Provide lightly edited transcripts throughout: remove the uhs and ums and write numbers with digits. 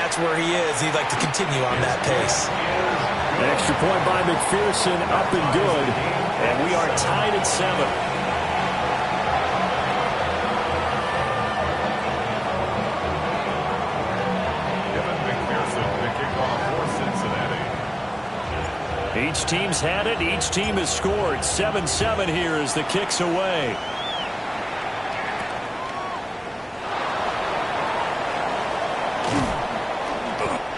that's where he is. He'd like to continue on that pace. An extra point by McPherson, up and good. And we are tied at 7. Each team's had it. Each team has scored. 7-7 here as the kick's away.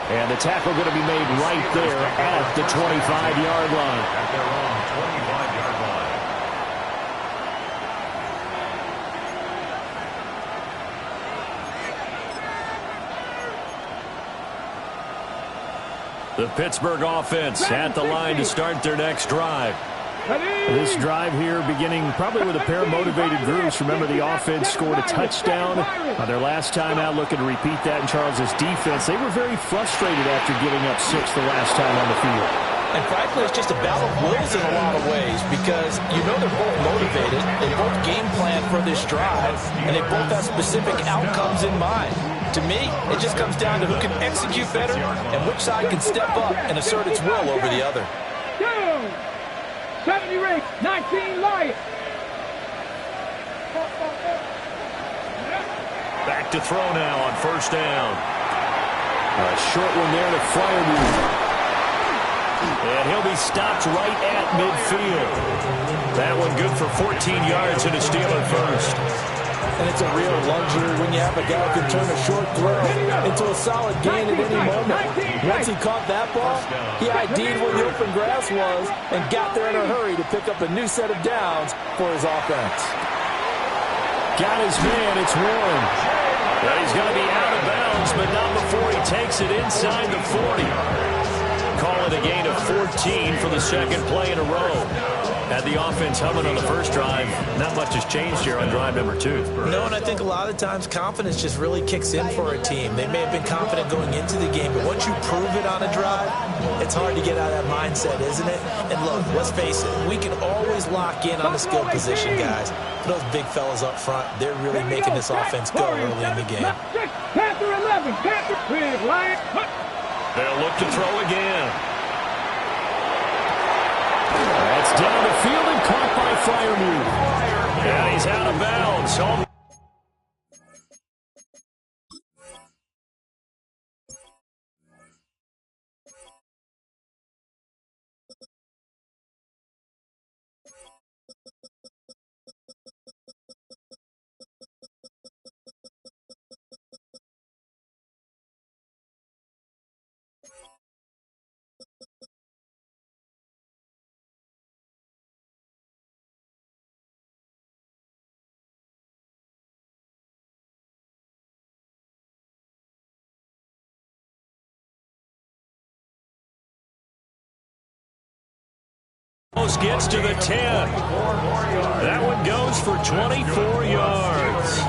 And the tackle going to be made right there at the 25-yard line. At their own 25-yard line. The Pittsburgh offense at the line to start their next drive. This drive here beginning probably with a pair of motivated groups. Remember, the offense scored a touchdown on their last time out, looking to repeat that in Charles's defense. They were very frustrated after giving up 6 the last time on the field. And frankly, it's just a battle of wills in a lot of ways because you know they're both motivated. They both game plan for this drive, and they both have specific outcomes in mind. To me, it just comes down to who can execute better and which side can step up and assert its will over the other. 70 race, 19 Lions. Back to throw now on first down. A short one there to Freiermuth. And he'll be stopped right at midfield. That one good for 14 yards and a Steeler first. And it's a real luxury when you have a guy who can turn a short throw into a solid gain at any moment. Once he caught that ball, he ID'd where the open grass was and got there in a hurry to pick up a new set of downs for his offense. Got his man, it's Warren. But he's going to be out of bounds, but not before he takes it inside the 40. Call it a gain of 14 for the second play in a row. Had the offense humming on the first drive. Not much has changed here on drive number 2. No, and I think a lot of times confidence just really kicks in for a team. They may have been confident going into the game, but once you prove it on a drive, it's hard to get out of that mindset, isn't it? And look, let's face it, we can always lock in on the skill position, guys. For those big fellas up front, they're really making this offense go early in the game. Panther 11, Panther 3, Lions. They'll look to throw again. That's down the field and caught by Freiermuth. And he's out of bounds. Home. Gets to the 10. That one goes for 24 yards.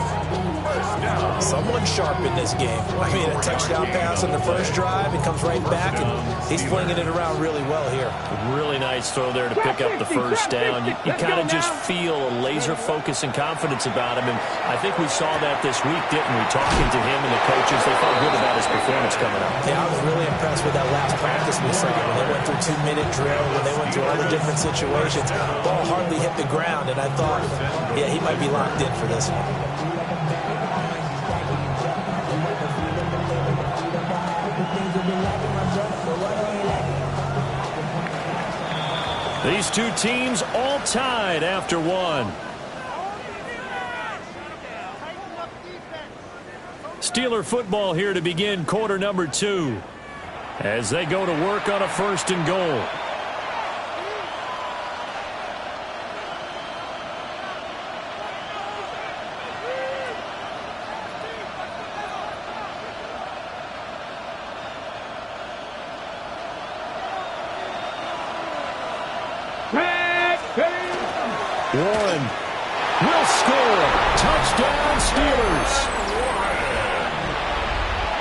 Someone sharp in this game. I mean, a touchdown pass on the first drive. It comes right back, and he's flinging it around really well here. Really nice throw there to pick up the first down. You kind of just feel a laser focus and confidence about him, and I think we saw that this week, didn't we? Talking to him and the coaches, they felt good about his performance coming up. Yeah, I was really impressed with that last practice we saw. When they went through 2-minute drill, when they went through all the different situations, ball hardly hit the ground, and I thought, yeah, he might be locked in for this one. These two teams all tied after one. Steeler football here to begin quarter number 2 as they go to work on a 1st and goal. Warren will score. Touchdown, Steelers.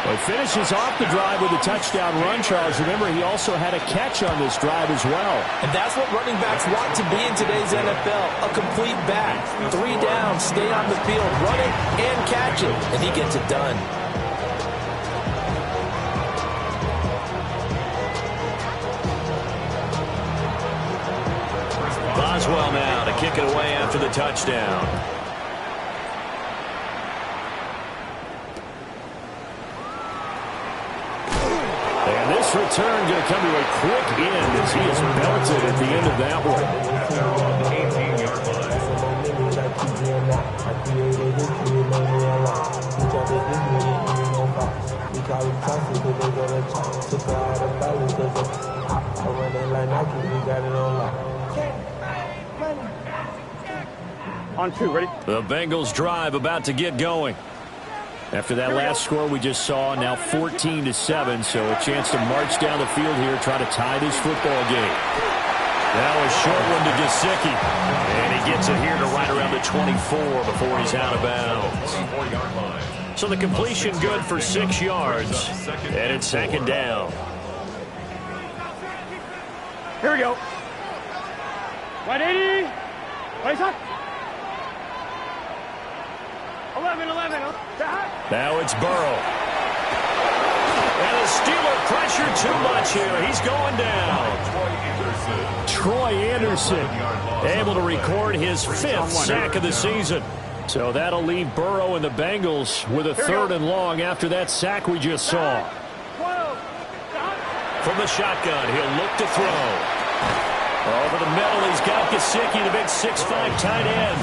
Well, he finishes off the drive with a touchdown run, Charles. Remember, he also had a catch on this drive as well. And that's what running backs want to be in today's NFL, a complete back. 3 downs, stay on the field, run it and catch it, and he gets it done. Boswell now to kick it away after the touchdown. And this return going to come to a quick end as he is belted at the end of that one. 18-yard On 2, ready? The Bengals drive about to get going. After that last score we just saw, now 14-7, so a chance to march down the field here, try to tie this football game. Now a short one to Gesicki, and he gets it here to right around the 24 before he's out of bounds. So the completion good for 6 yards, and it's second down. Here we go. 180. Place up. 11. Now it's Burrow. And the Steeler pressure too much here. He's going down. Troy Anderson able to record his 5th sack of the season. So that'll leave Burrow and the Bengals with a 3rd and long after that sack we just saw. From the shotgun, he'll look to throw. Over the middle, he's got Gesicki, the big 6'5" tight end.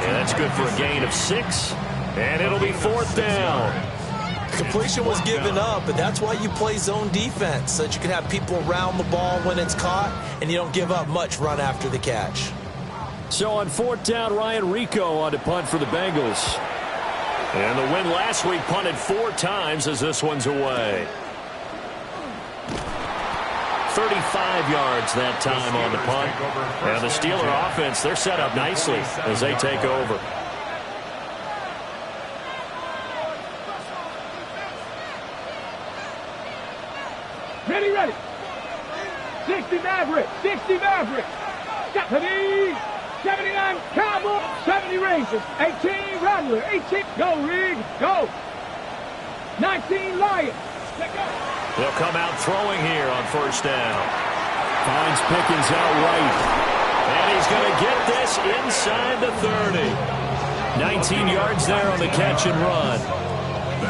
And that's good for a gain of 6. And it'll be 4th down. Completion was given up, but that's why you play zone defense, so that you can have people around the ball when it's caught, and you don't give up much run after the catch. So on 4th down, Ryan Rico on to punt for the Bengals. And the win last week punted 4 times as this one's away. 35 yards that time on the punt. And the Steeler offense, they're set up nicely as they take over. Ready. 60 Maverick. 60 Maverick. 70. 79 Cowboy. 70 Rangers. 18 Rattler. 18. Go, Rig. Go. 19 Lions. Let go. They'll come out throwing here on 1st down. Finds Pickens out right. And he's going to get this inside the 30. 19 yards there on the catch and run.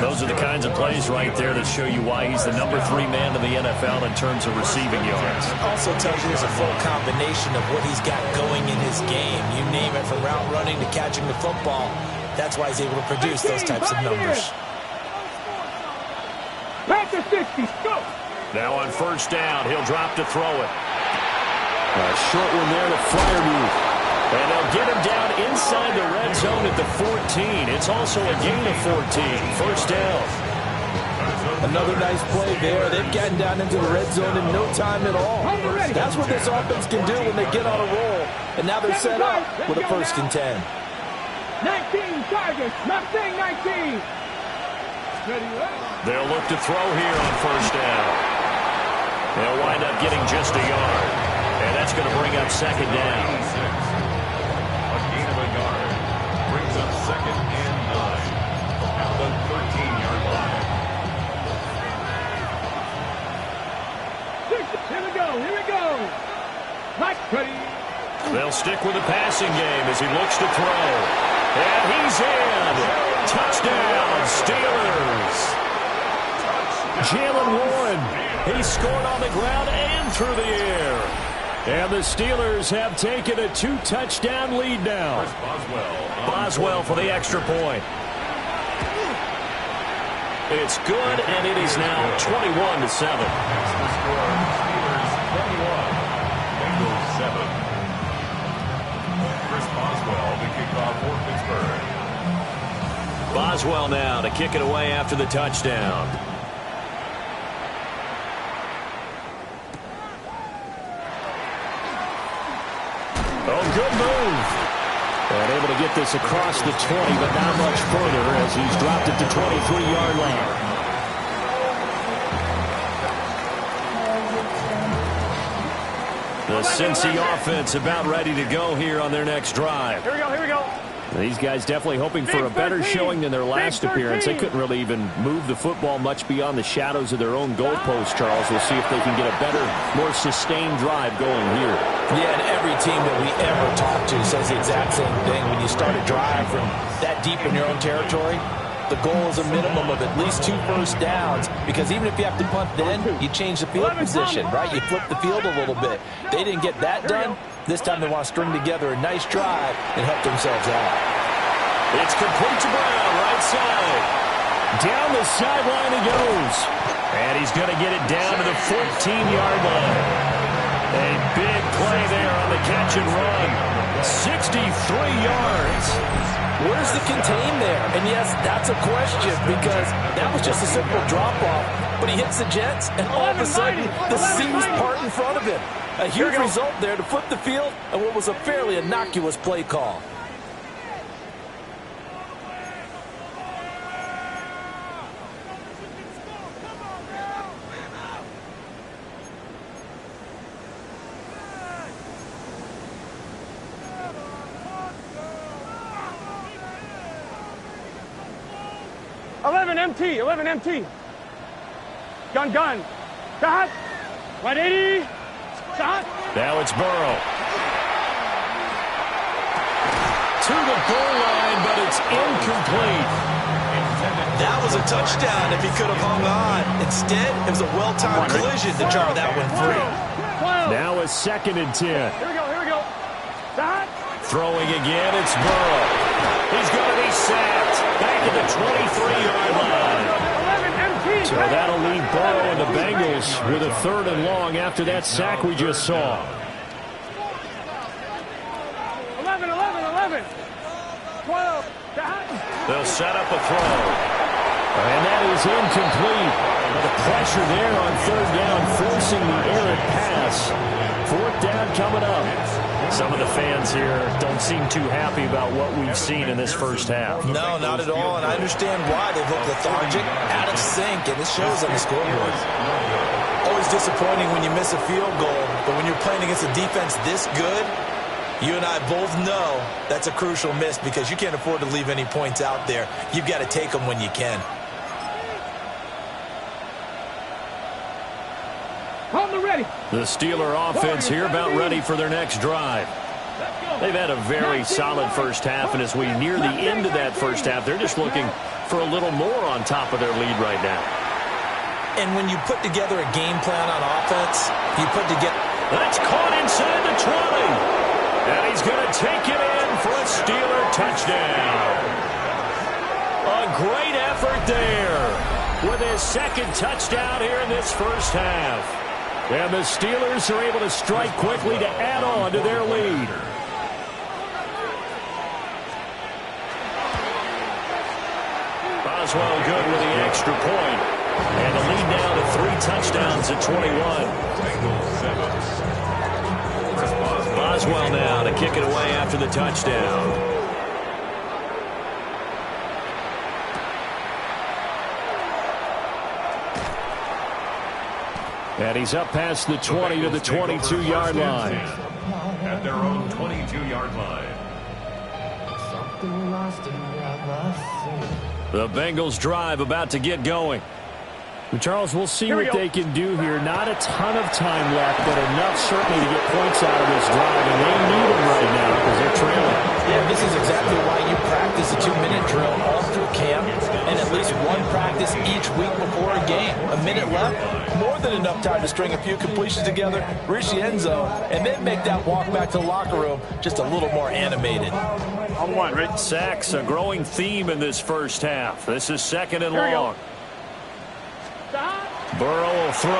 Those are the kinds of plays right there that show you why he's the number 3 man in the NFL in terms of receiving yards. Also tells you there's a full combination of what he's got going in his game. You name it, from route running to catching the football. That's why he's able to produce those types of numbers. Back to 60. Go. Now on 1st down, he'll drop to throw it. A short one there to Freiermuth. And they'll get him down inside the red zone at the 14. It's also a gain of 14. 1st down. Another nice play there. They've gotten down into the red zone in no time at all. That's what this offense can do when they get on a roll. And now they're set up with a 1st and 10. 19 Tigers. Mustang 19. They'll look to throw here on 1st down. They'll wind up getting just a yard. And that's going to bring up 2nd down. A gain of a yard brings up 2nd and 9 at the 13-yard line. Here we go. Mike, ready. They'll stick with the passing game as he looks to throw. And he's in. Touchdown, Steelers. Jaylen Warren, he scored on the ground and through the air. And the Steelers have taken a 2-touchdown lead now. Boswell for the extra point. It's good, and it is now 21-7. That's the score. Steelers 21, Bengals 7. Chris Boswell, the kickoff for Pittsburgh. Boswell now to kick it away after the touchdown. Oh, good move. And able to get this across the 20, but not much further as he's dropped it to 23-yard line. The Cincy offense about ready to go here on their next drive. Here we go. These guys definitely hoping for a better showing than their last appearance. They couldn't really even move the football much beyond the shadows of their own goalpost, Charles. We'll see if they can get a better, more sustained drive going here. Yeah, and every team that we ever talk to says the exact same thing. When you start a drive from that deep in your own territory, the goal is a minimum of at least 2 first downs, because even if you have to punt then, you change the field position, right? You flip the field a little bit. They didn't get that done. This time they want to string together a nice drive and help themselves out. It's complete to Brown, right side. Down the sideline he goes. And he's going to get it down to the 14-yard line. A big play there on the catch and run. 63 yards. Where's the contain there? And yes, that's a question, because that was just a simple drop-off. But he hits the Jets, and all of a sudden, the seas part in front of him. A huge result there to flip the field and what was a fairly innocuous play call. MT, 11 MT. Gun. Shot. 180. Shot. Now it's Burrow. To the goal line, but it's incomplete. That was a touchdown if he could have hung on. Instead, it was a well-timed collision to jar that one free. Now a 2nd and 10. Here we go. Shot. Throwing again, it's Burrow. He's going to be sacked. Back at the 23-yard line. So that'll leave Burrow and the Bengals with a 3rd and long after that sack we just saw. 11. 12. They'll set up a throw. And that is incomplete. The pressure there on 3rd down, forcing the errant pass. 4th down coming up. Some of the fans here don't seem too happy about what we've seen in this first half. No, not at all, and I understand why. They've looked lethargic, out of sync, and it shows on the scoreboard. Always disappointing when you miss a field goal, but when you're playing against a defense this good, you and I both know that's a crucial miss, because you can't afford to leave any points out there. You've got to take them when you can. The Steeler offense here about ready for their next drive. They've had a very solid first half, and as we near the end of that first half, they're just looking for a little more on top of their lead right now. And when you put together a game plan on offense, you put together... That's caught inside the 20. And he's going to take it in for a Steeler touchdown. A great effort there with his 2nd touchdown here in this first half. And the Steelers are able to strike quickly to add on to their lead. Boswell good with the extra point. And the lead now to 3 touchdowns at 21. Boswell now to kick it away after the touchdown. And he's up past the 20 to the 22-yard line. At their own 22-yard line. The Bengals drive about to get going. Charles, we'll see what they can do here. Not a ton of time left, but enough certainly to get points out of this drive. And they need them right now because they're trailing. Yeah, this is exactly why you practice a 2-minute drill all through camp and at least one practice each week before a game. A minute left, more than enough time to string a few completions together, reach the end zone, and then make that walk back to the locker room just a little more animated. On 1, Rick. Sacks, a growing theme in this first half. This is 2nd and long. Burrow will throw.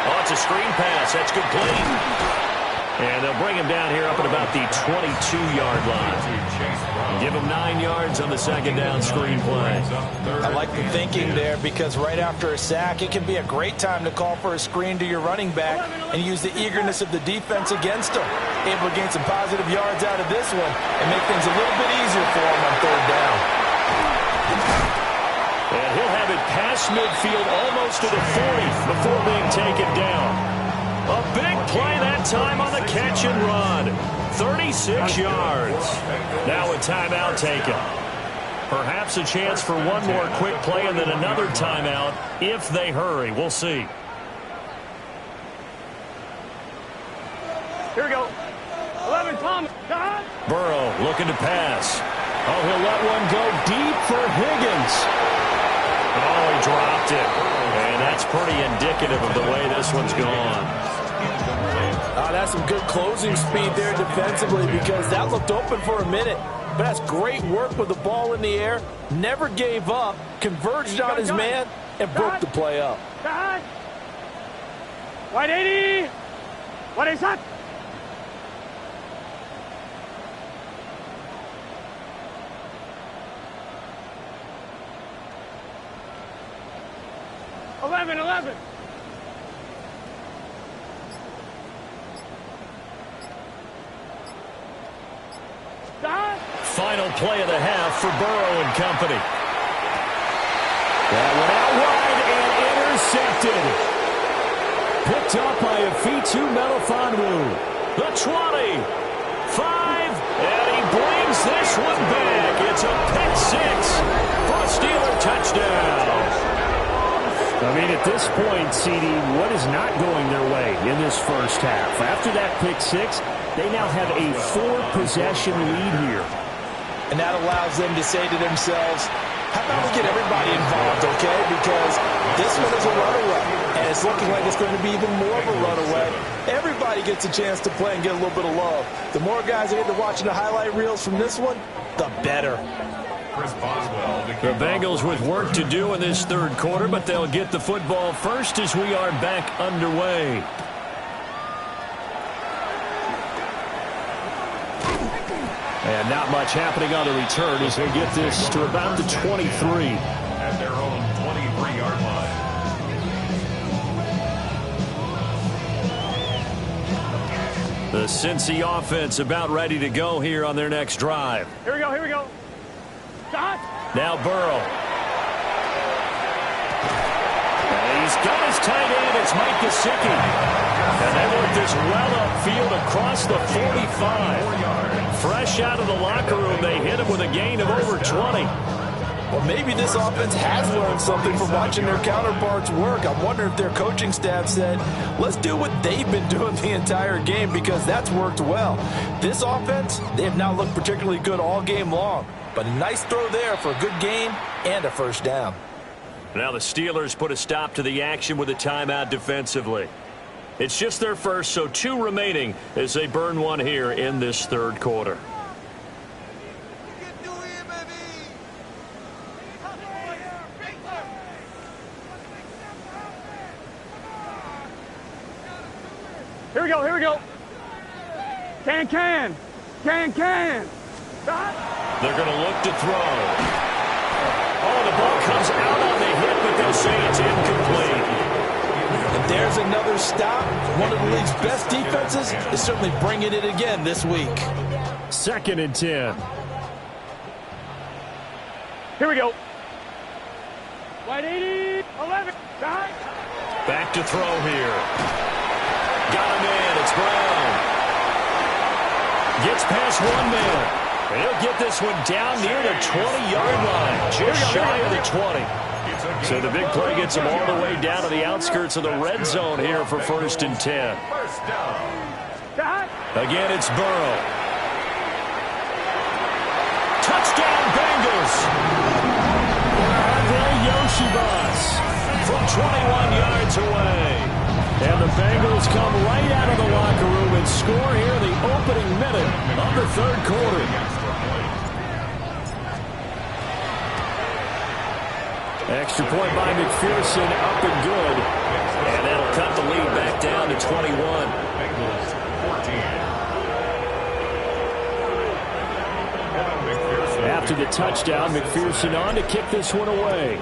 Oh, it's a screen pass. That's complete. And they'll bring him down here up at about the 22-yard line. Give him 9 yards on the 2nd down screen play. I like the thinking there, because right after a sack, it can be a great time to call for a screen to your running back and use the eagerness of the defense against him. Able to gain some positive yards out of this one and make things a little bit easier for him on 3rd down. And he'll have it past midfield almost to the 40 before being taken down. A big play that time on the catch and run. 36 yards. Now a timeout taken. Perhaps a chance for one more quick play and then another timeout if they hurry. We'll see. Here we go. 11, Thomas. Burrow looking to pass. Oh, he'll let one go deep for Higgins. Oh, he dropped it. And that's pretty indicative of the way this one's gone. That's some good closing speed there defensively because that looked open for a minute. But that's great work with the ball in the air. Never gave up, converged on his man, and broke the play up. White 80. What is that? Eleven. Final play of the half for Burrow and company. That went out wide and intercepted. Picked up by Afitu Melifonwu. The 20. 5. And he brings this one back. It's a pick six for a Steeler touchdown. I mean, at this point, CD, what is not going their way in this first half? After that pick six, they now have a 4-possession lead here. And that allows them to say to themselves, how about we get everybody involved, okay? Because this one is a runaway, and it's looking like it's going to be even more of a runaway. Everybody gets a chance to play and get a little bit of love. The more guys that get to watching the highlight reels from this one, the better. The Bengals with work to do in this third quarter, but they'll get the football first as we are back underway. And not much happening on the return as they get this to about the 23. At their own 23-yard line. The Cincy offense about ready to go here on their next drive. Here we go. Stop. Now Burrow. And he's got his tight end. It's Mike Gesicki. And they work this well upfield across the 45. Fresh out of the locker room, they hit him with a gain of over 20. Well, maybe this offense has learned something from watching their counterparts work. I'm wondering if their coaching staff said, let's do what they've been doing the entire game because that's worked well. This offense, they have not looked particularly good all game long. But a nice throw there for a good gain and a first down. Now the Steelers put a stop to the action with a timeout defensively. It's just their first, so 2 remaining as they burn one here in this third quarter. Here we go. Can. Stop. They're going to look to throw. Oh, the ball comes out on the hit, but they'll say it's incomplete. And there's another stop. One of the league's best defenses is certainly bringing it again this week. 2nd and 10. Here we go. White 80. 11. Stop. Back to throw here. Got him in. It's Brown. Gets past one man. He'll get this one down near the 20-yard line, just shy of the 20. So the big play gets him all the way down to the outskirts of the red zone here for 1st and 10. Again, it's Burrow. Touchdown, Bengals! Andre Yoshibas from 21 yards away. And the Bengals come right out of the locker room and score here in the opening minute of the third quarter. Extra point by McPherson, up and good. And that'll cut the lead back down to 21. After the touchdown, McPherson on to kick this one away.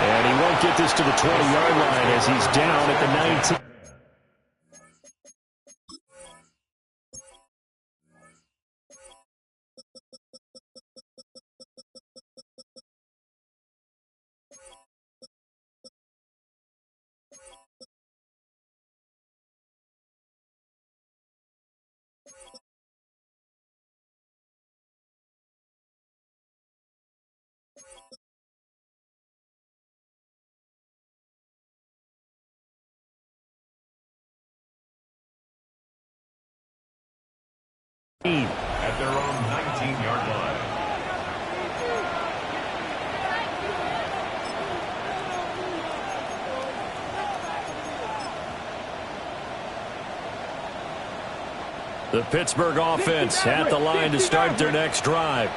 And he won't get this to the 20-yard line as he's down at the 19. At their own 19-yard line. The Pittsburgh offense at the line to start their next drive.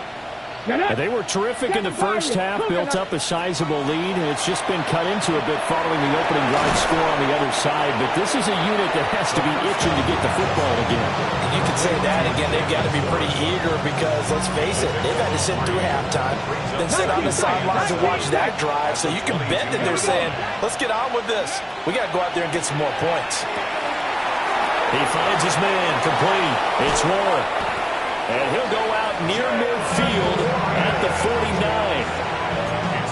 And they were terrific in the first half, built up a sizable lead, and it's just been cut into a bit following the opening drive score on the other side. But this is a unit that has to be itching to get the football again. You can say that again. They've got to be pretty eager because, let's face it, they've had to sit through halftime, then sit on the sidelines and watch that drive. So you can bet that they're saying, let's get on with this. We got to go out there and get some more points. He finds his man, complete. It's Warren. And he'll go out near midfield at the 49.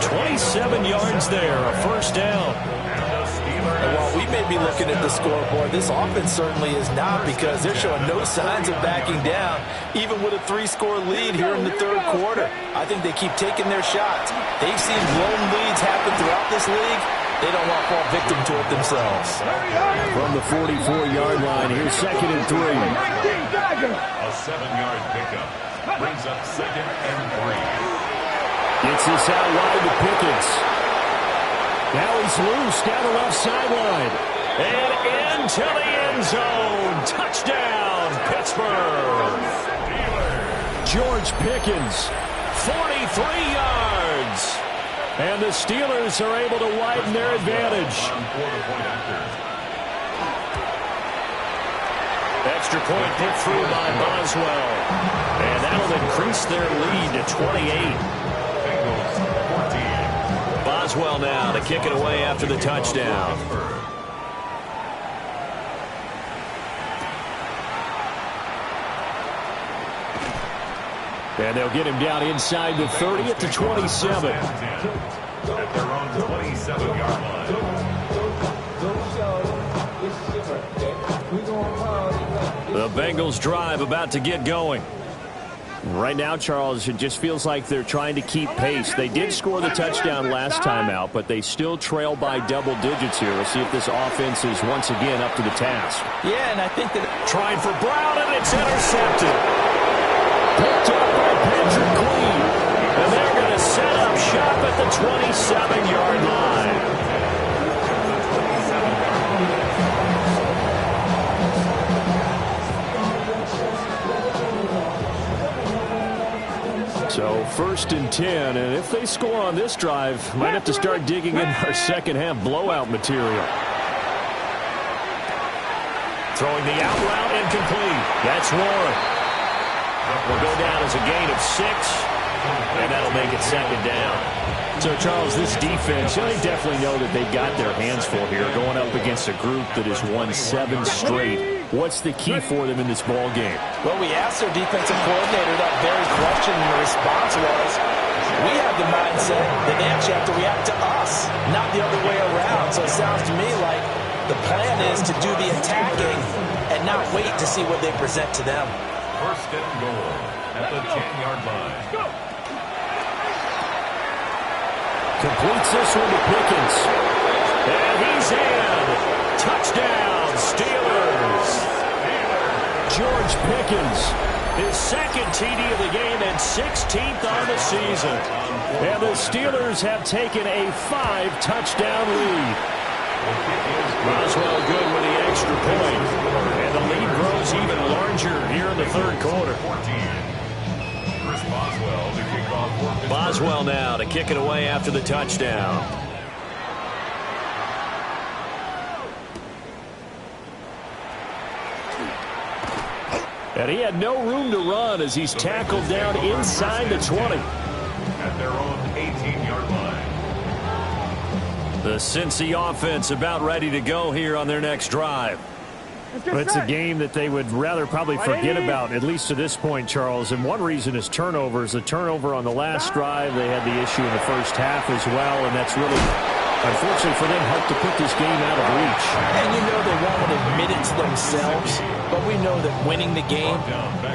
27 yards there, a first down. And while we may be looking at the scoreboard, this offense certainly is not, because they're showing no signs of backing down, even with a 3-score lead here in the third quarter. I think they keep taking their shots. They've seen blown leads happen throughout this league. They don't want to fall victim to it themselves. From the 44-yard line, here's 2nd and 3. A 7-yard pickup brings up 2nd and 3. Gets this out wide to Pickens. Now he's loose down the left sideline. And into the end zone. Touchdown, Pittsburgh. George Pickens, 43 yards. And the Steelers are able to widen their advantage. Extra point put through by Boswell. And that'll increase their lead to 28. Boswell now to kick it away after the touchdown. And they'll get him down inside the 30 at the 27. At their own 27-yard line. The Bengals drive about to get going. Right now, Charles, it just feels like they're trying to keep pace. They did score the touchdown last time out, but they still trail by double digits here. We'll see if this offense is once again up to the task. Yeah, and I think that trying for Brown, and it's intercepted. Picked up by Patrick Queen. And they're going to set up shop at the 27-yard line. So 1st and 10, and if they score on this drive, might have to start digging in our second half blowout material. Throwing the out route incomplete. That's Warren. Will go down as a gain of 6, and that'll make it 2nd down. So, Charles, this defense, they definitely know that they've got their hands full here, going up against a group that has won 7 straight. What's the key for them in this ball game? Well, we asked their defensive coordinator that very question, and the response was, we have the mindset that they actually have to react to us, not the other way around. So it sounds to me like the plan is to do the attacking and not wait to see what they present to them. 1st and goal at the 10-yard line. Completes this one to Pickens. And he's in. Touchdown, Steelers. George Pickens, his 2nd TD of the game and 16th on the season. And the Steelers have taken a 5-touchdown lead. Boswell good with the extra point. And the lead grows even larger here in the third quarter. Boswell now to kick it away after the touchdown. And he had no room to run as he's tackled down inside the 20. At their own 18-yard line. The Cincy offense about ready to go here on their next drive. But it's a game that they would rather probably forget about, at least to this point, Charles. And one reason is turnovers. The turnover on the last drive, they had the issue in the first half as well, and that's really, unfortunately for them, helped to put this game out of reach. And you know they won't admit it to themselves, but we know that winning the game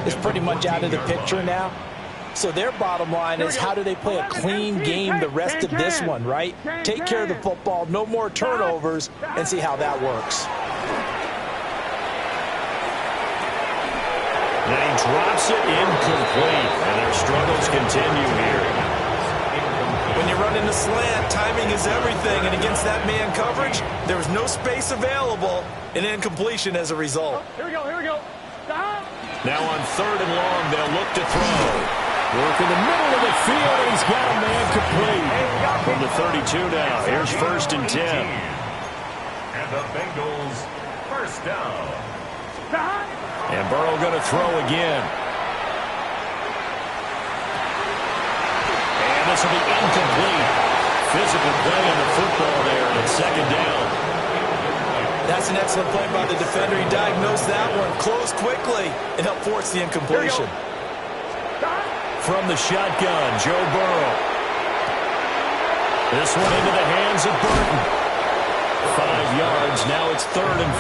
is pretty much out of the picture now. So their bottom line is, how do they play a clean game the rest of this one, right? Take care of the football, no more turnovers, and see how that works. And he drops it incomplete. And their struggles continue here. When you run into slant, timing is everything. And against that man coverage, there was no space available. An incompletion as a result. Here we go, here we go. Stop. Now on 3rd and long, they'll look to throw. Work in the middle of the field, and he's got a man complete. From the 32 now, here's 1st and 10. And the Bengals first down. Stop. And Burrow going to throw again. And this will be incomplete. Physical play on the football there, and it's 2nd down. That's an excellent play by the defender. He diagnosed that one, closed quickly, and helped force the incompletion. From the shotgun, Joe Burrow. This one into the hands of Burton. 5 yards, now it's 3rd and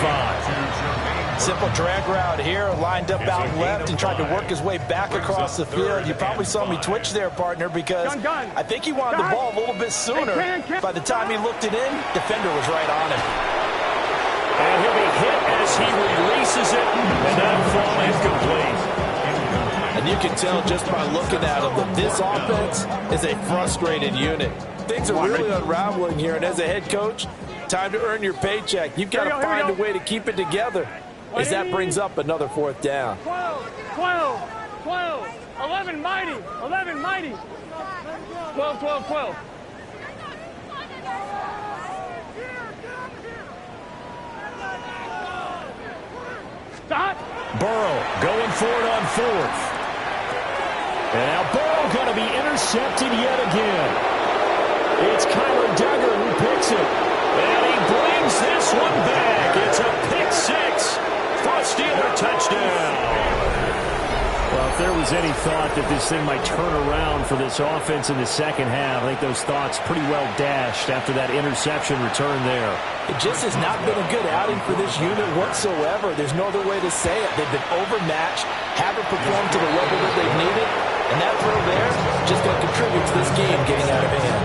5. Simple drag route here, lined up out left and tried to work his way back across the field. You probably saw me twitch there, partner, because I think he wanted the ball a little bit sooner. By the time he looked it in, defender was right on him. And he'll be hit as he releases it, and that'll fall incomplete. And you can tell just by looking at him that this offense is a frustrated unit. Things are really unraveling here, and as a head coach, time to earn your paycheck. You've got to find a way to keep it together as that brings up another 4th down. 12, 11 mighty, 11 mighty. 12. Stop. Burrow going for it on 4th. And now Burrow going to be intercepted yet again. It's Kyler Duggar who picks it. And he brings this one back. It's a pick 6 for a Steeler touchdown. Well, if there was any thought that this thing might turn around for this offense in the 2nd half, I think those thoughts pretty well dashed after that interception return there. It just has not been a good outing for this unit whatsoever. There's no other way to say it. They've been overmatched, haven't performed to the level that they've needed, and that throw there is just going to contribute to this game getting out of hand.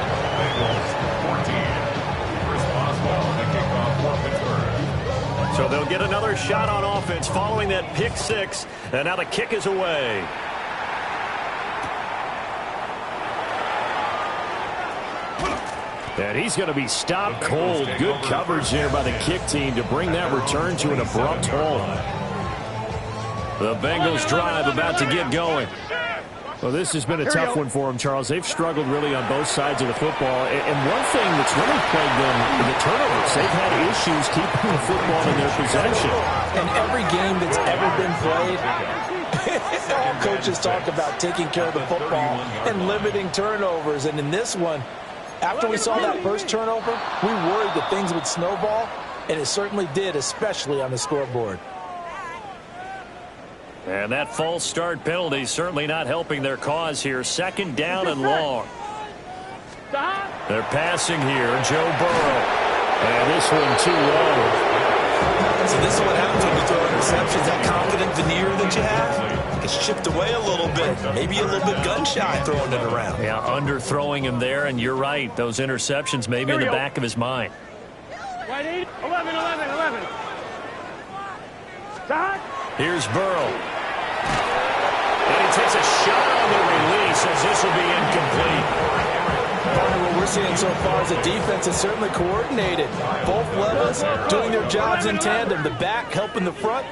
14. First Boswell, the kickoff for Pittsburgh. So they'll get another shot on offense following that pick 6, and now the kick is away. And he's going to be stopped cold. Good coverage here by the kick team to bring that return to an abrupt halt. The Bengals drive about to get going. Well, this has been a tough one for them, Charles. They've struggled really on both sides of the football. And one thing that's really plagued them in the turnovers, they've had issues keeping the football in their possession. And every game that's ever been played, all coaches talk about taking care of the football and limiting turnovers. And in this one, after we saw that first turnover, we worried that things would snowball, and it certainly did, especially on the scoreboard. And that false start penalty certainly not helping their cause here. 2nd down and long. They're passing here, Joe Burrow. And this one too low. So this is what happens when you throw interceptions. That confident veneer that you have gets chipped away a little bit. Maybe a little bit gun-shy throwing it around. Yeah, underthrowing him there, and you're right. Those interceptions maybe in the back of his mind. 11. Stop. Here's Burrow. And he takes a shot on the release as this will be incomplete. Partner, what we're seeing so far is a defense is certainly coordinated. Both levels doing their jobs in tandem. The back helping the front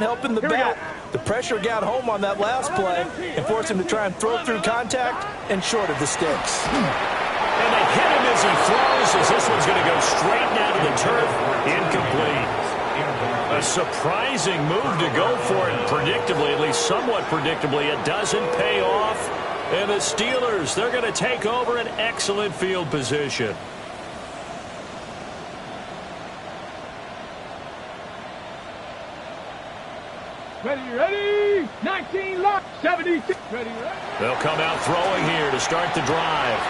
helping the back. The pressure got home on that last play and forced him to try and throw through contact and short of the sticks. And they hit him as he throws, as this one's going to go straight down to the turf. Incomplete. A surprising move to go for it, predictably, at least somewhat predictably. It doesn't pay off. And the Steelers, they're going to take over an excellent field position. Ready. 19 lock. 76. Ready. They'll come out throwing here to start the drive.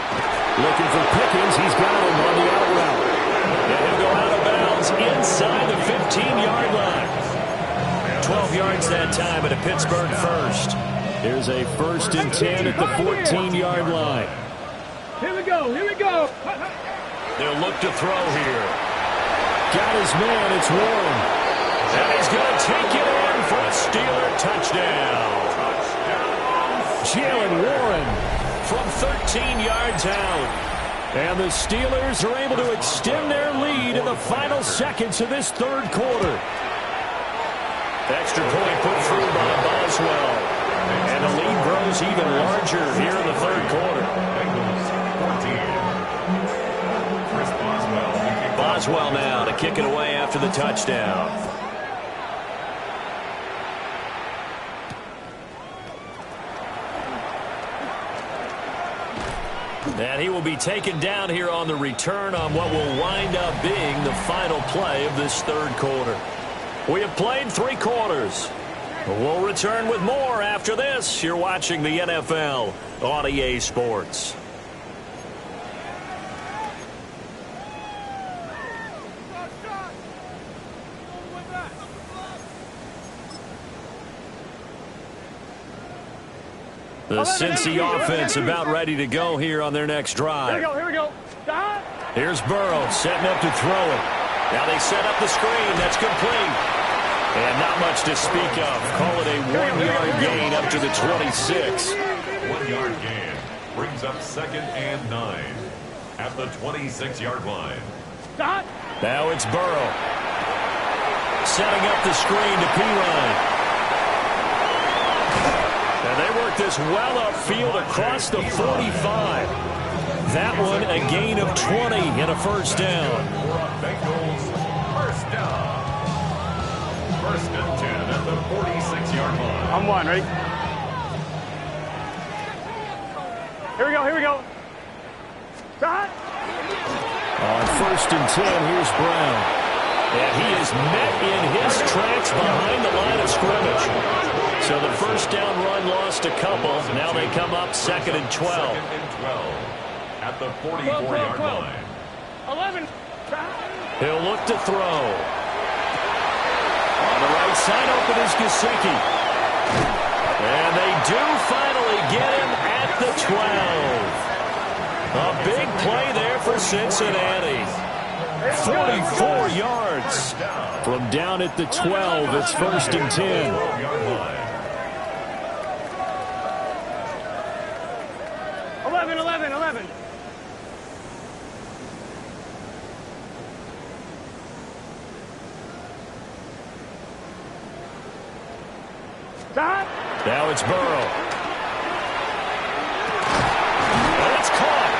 Looking for Pickens. He's got him on the out route. And he'll go out of bounds inside the 15-yard line. 12 yards that time at a Pittsburgh first. Here's a 1st and 10 at the 14-yard line. Here we go. They'll look to throw here. Got his man. It's Warren. And he's going to take it in for a Steeler touchdown. Jaylen Warren from 13 yards out. And the Steelers are able to extend their lead in the final seconds of this third quarter. Extra point put through by Boswell. And the lead grows even larger here in the third quarter. Boswell now to kick it away after the touchdown. And he will be taken down here on the return on what will wind up being the final play of this third quarter. We have played 3 quarters. We'll return with more after this. You're watching the NFL on EA Sports. The Cincy offense about ready to go here on their next drive. Here we go. Here's Burrow setting up to throw it. Now they set up the screen. That's complete. And not much to speak of. Call it a 1-yard gain up to the 26. 1-yard gain brings up 2nd and 9 at the 26-yard line. Now it's Burrow setting up the screen to Pirine. And they work this well upfield across the 45. That one a gain of 20 and a first down. Bengals first down. 1st and 10 at the 46-yard line. I'm one, ready? Here we go. On 1st and 10, here's Brown. And he is met in his tracks behind the line of scrimmage. So the first down run lost a couple. Now they come up 2nd and 12. 2nd and 12 at the 44-yard line. 11. He'll look to throw. On the right side, open is Gesicki. And they do finally get him at the 12. A big play there for Cincinnati. 44 yards. From down at the 12, it's 1st and 10. 11. Now it's Burrow. And it's caught.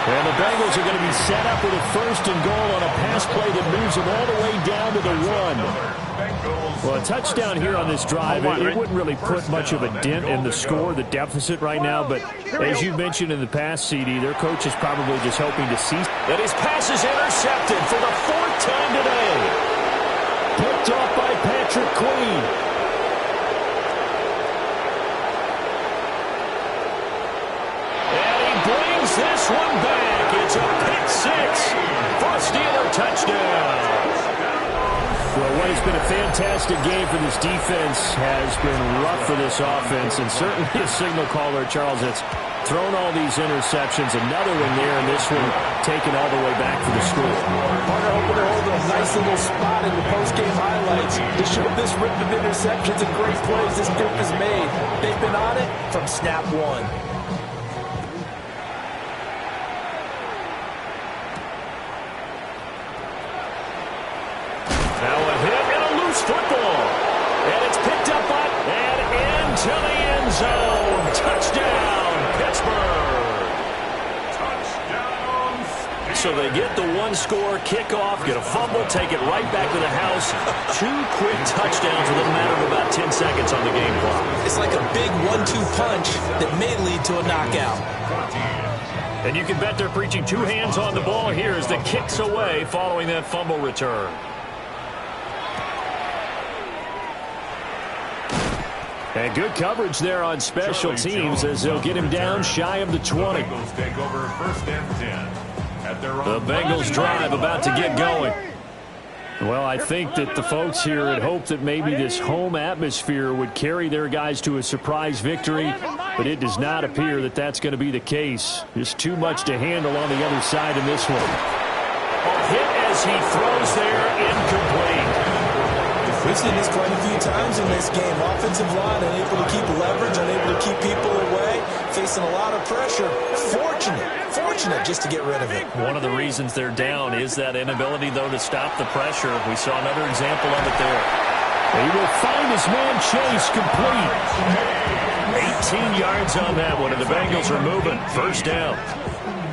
And the Bengals are going to be set up with a 1st and goal on a pass play that moves them all the way down to the 1. Well, a touchdown here on this drive, it wouldn't really put much of a dent in the score, the deficit right now. But as you mentioned in the past, CD, their coach is probably just hoping to see. And his pass is intercepted for the 4th time today. Picked off by Patrick Queen. This one back. It's a pick 6 for a Steeler touchdown. Well, what has been a fantastic game for this defense has been rough for this offense, and certainly a signal caller, Charles, that's thrown all these interceptions. Another one there, and this one taken all the way back for the score. Partner hoping to hold a nice little spot in the post-game highlights to show this rip of interceptions and great plays this group has made. They've been on it from snap 1. Football. And it's picked up by and into the end zone. Touchdown, Pittsburgh. Touchdown. So they get the 1-score kickoff, get a fumble, take it right back to the house. 2 quick touchdowns within a matter of about 10 seconds on the game clock. It's like a big 1-2 punch that may lead to a knockout. And you can bet they're preaching 2 hands on the ball here as the kicks away following that fumble return. And good coverage there on special teams as they'll get him down shy of the 20. Bengals take over 1st and 10 at their own. The Bengals drive about to get going. Well, I think that the folks here had hoped that maybe this home atmosphere would carry their guys to a surprise victory, but it does not appear that that's going to be the case. Just too much to handle on the other side in this one. A hit as he throws there, incomplete. We've seen this quite a few times in this game. Offensive line unable to keep leverage, unable to keep people away, facing a lot of pressure. Fortunate just to get rid of it. One of the reasons they're down is that inability, though, to stop the pressure. We saw another example of it there. He will find his man Chase complete. 18 yards on that one, and the Bengals are moving. First down.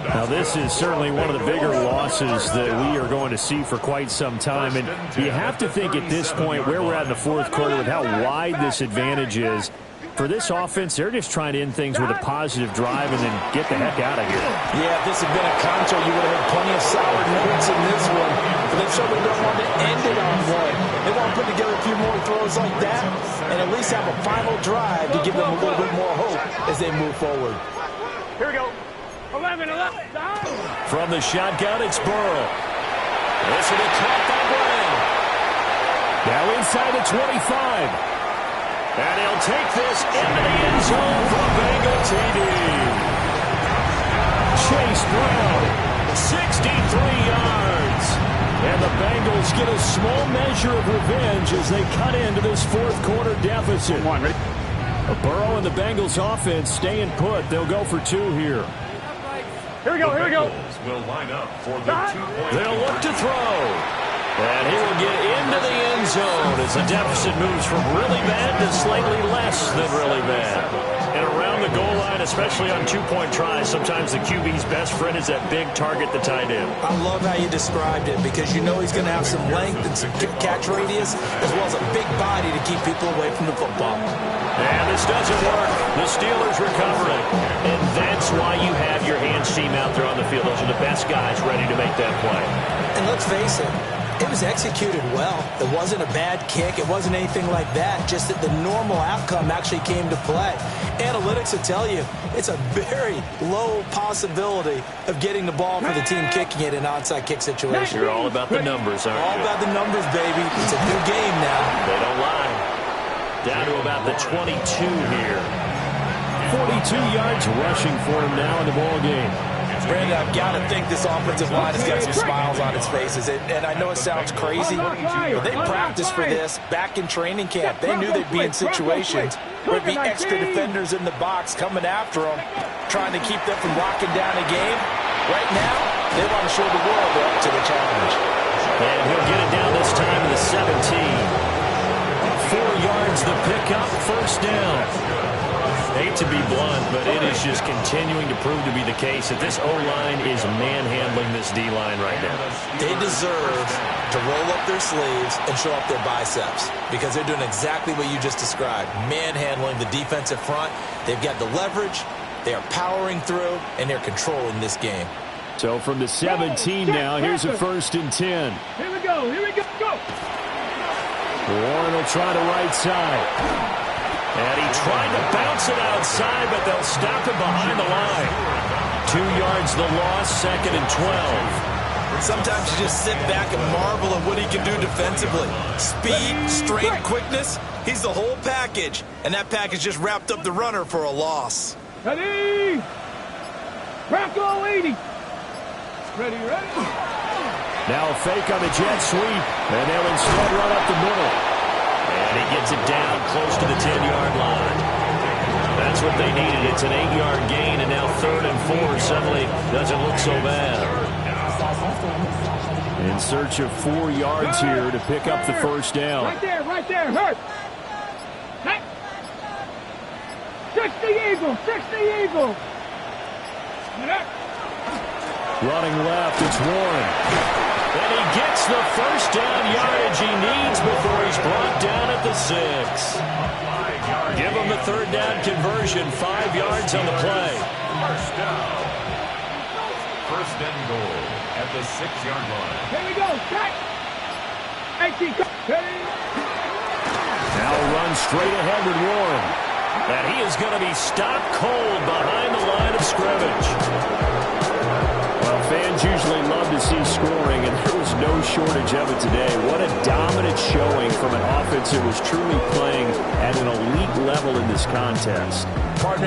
Now, this is certainly one of the bigger losses that we are going to see for quite some time. And you have to think at this point where we're at in the fourth quarter with how wide this advantage is. For this offense, they're just trying to end things with a positive drive and then get the heck out of here. Yeah, if this had been a contra, you would have had plenty of sour notes in this one. But they certainly don't want to end it on one. They want to put together a few more throws like that and at least have a final drive to give them a little bit more hope as they move forward. Here we go. 11. From the shotgun, it's Burrow. This will be caught by Brown. Now inside the 25. And he'll take this into the end zone for a Bengal TD. Chase Brown, 63 yards. And the Bengals get a small measure of revenge as they cut into this fourth quarter deficit. Burrow and the Bengals offense staying put. They'll go for two here. Here we go. Will line up for the 2-point. They'll look to throw. And he will get into the end zone as the deficit moves from really bad to slightly less than really bad. And around the goal line, especially on two-point tries, sometimes the QB's best friend is that big target, the tight end. I love how you described it because you know he's going to have some length and some catch radius as well as a big body to keep people away from the football. And this doesn't work. The Steelers recovering. And that's why you have your hands team out there on the field. Those are the best guys ready to make that play. And let's face it, it was executed well. It wasn't a bad kick. It wasn't anything like that. Just that the normal outcome actually came to play. Analytics will tell you it's a very low possibility of getting the ball for the team kicking it in an onside kick situation. You're all about the numbers, aren't you? All about the numbers, baby. It's a new game now. They don't lie. Down to about the 22 here. 42 yards rushing for him now in the ball game. Brandon, I've got to think this offensive line has got some smiles on its faces. And I know it sounds crazy, but they practiced for this back in training camp. They knew they'd be in situations where there'd be extra defenders in the box coming after them, trying to keep them from locking down a game. Right now, they want to show the world they're up to the challenge. And he'll get it down this time to the 17. 4 yards the pickup, first down. Hate to be blunt, but it is just continuing to prove to be the case that this O-line is manhandling this D-line right now. They deserve to roll up their sleeves and show up their biceps because they're doing exactly what you just described, manhandling the defensive front. They've got the leverage, they are powering through, and they're controlling this game. So from the 17 now, here's a 1st and 10. Here we go. Go. Warren will try to right side. And he tried to bounce it outside, but they'll stop him behind the line. 2 yards the loss, 2nd and 12. Sometimes you just sit back and marvel at what he can do defensively. Speed, strength, quickness, he's the whole package. And that package just wrapped up the runner for a loss. Ready. Rocco 80. Ready. Now a fake on the jet sweep, and they'll instead run up the middle. And he gets it down close to the 10-yard line. That's what they needed. It's an 8-yard gain, and now 3rd and 4 suddenly doesn't look so bad. In search of 4 yards here to pick up the first down. Right there, hurt. Hey. 60 Eagles. Running left, it's Warren. And he gets the first down yardage he needs before he's brought down at the 6. Give him the 3rd down conversion, 5 yards on the play. First down. 1st and goal at the 6-yard line. Here we go. Cut. 18. Now run straight ahead with Warren. And he is going to be stopped cold behind the line of scrimmage. Well, fans usually love to see scoring, and there was no shortage of it today. What a dominant showing from an offense that was truly playing at an elite level in this contest. Partner